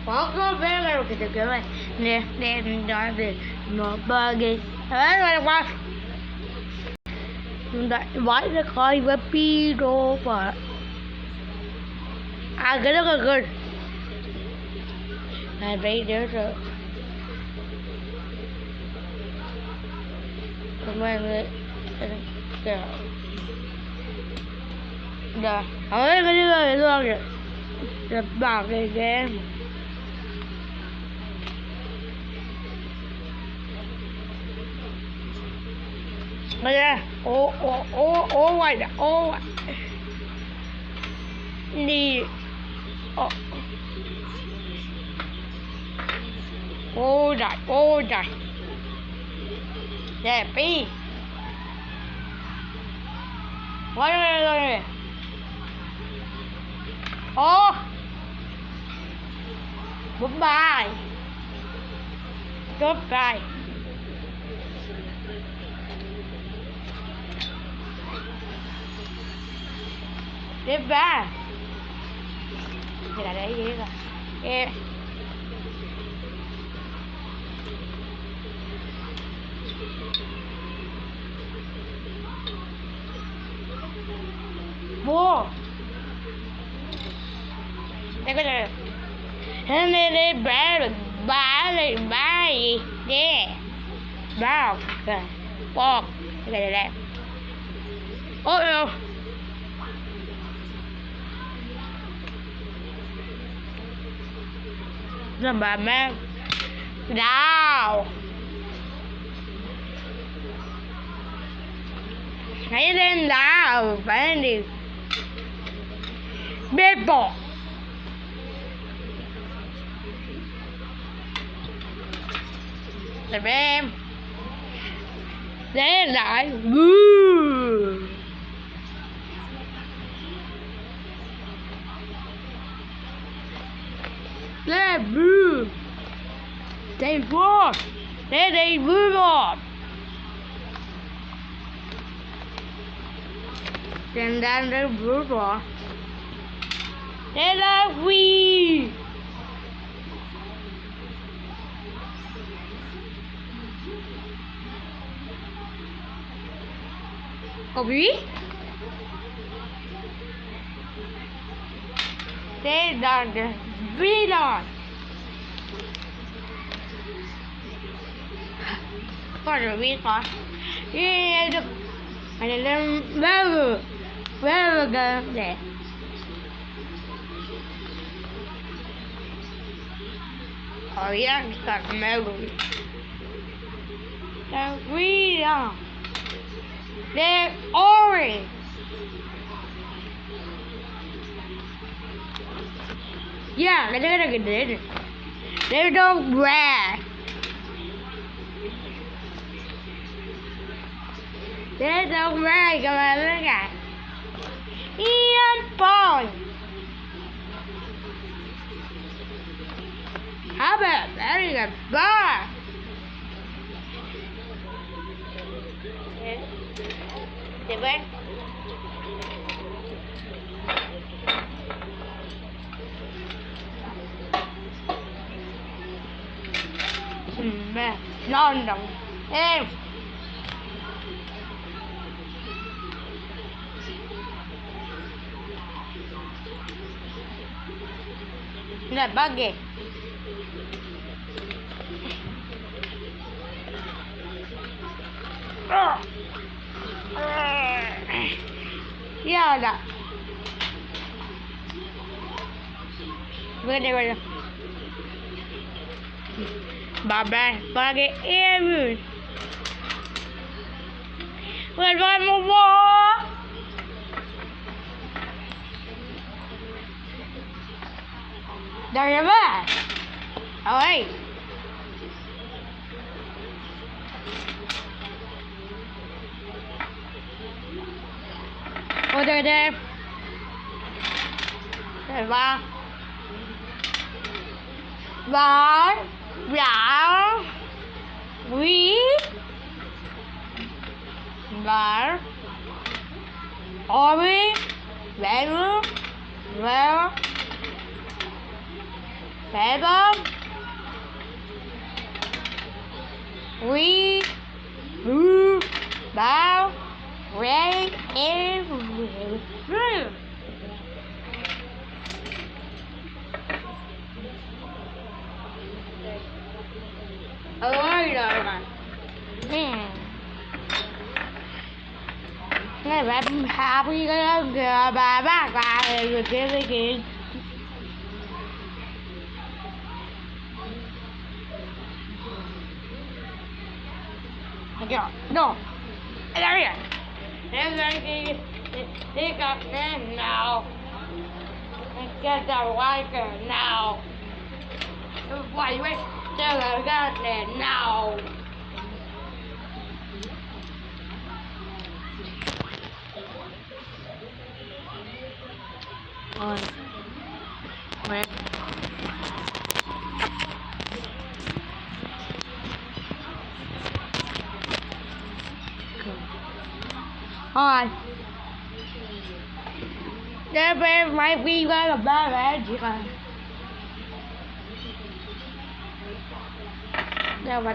Có bé rồi cái kiểu này nè đen đó thì một ba cái đấy là qua đại vãi ra khỏi với piro và cái đó là gần đây đó rồi cảm ơn người đó cái này luôn rồi đập vào cái game bây giờ ô ngoài đã ô đi ô trời đẹp đi quá rồi ô bốn bài chốt bài tiếp ba thì là đấy gì rồi yeah. Mua đây có rồi thế nên đây ba gì yeah ba rồi bọc cái này đẹp ôi ôi làm bà mang đào hãy lên đào phải đi bê bò làm em lên lại lên bư đây vô đây bư rồi đang đây bư rồi đây là quy có bí đây là vi rồi có được biết thôi đi được này lên very good để oh yeah start melody the freedom the orange yeah cái đó là cái đấy they don't brag they don't brag các bạn biết cả Ian Paul how about that is a bar để bên mẹ non đồng em là ba ghê yeah that đây ba ghê em rồi mua đây là ơi ôi đây đây ba quý và ori well Paper. We move now. Red and blue. Ôi rồi mà. Này bà happy cái bà bác bà rồi kia cái kia. No. There we go. There's he got them now. Let's get the lighter now. Wait. There we got it now. Wait. Rồi. Để về máy vi với là ba bé chỉ cần. Để mà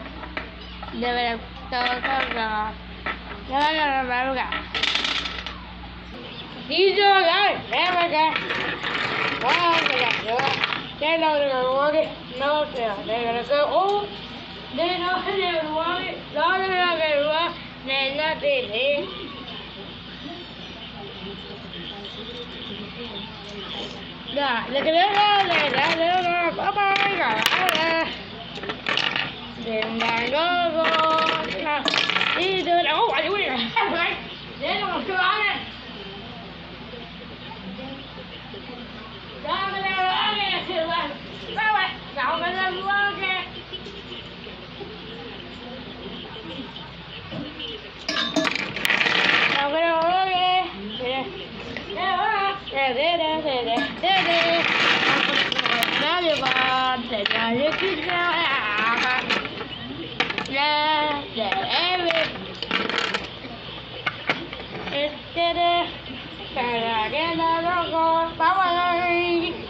tôi có là bé cả. Đi chưa rồi, bé bé kìa. Quá cái đẹp nữa. Cái đâu rồi cái nó kìa, đây là cái ố. Đây nó cái đều quá cái đó là cái quá. Này nó đi đi. Dạ, để cái đó này đã bye bye cả. Đèn đàn đó đi đưa đâu phải quý này. Để nó chưa ăn nè. Đó cái đó nè, chưa ăn. Sao vậy? Cậu cái lên quá kìa. Cậu cái đó kìa. Để. Đó đi vào để cho những cái sao để em cái đó con bye bye.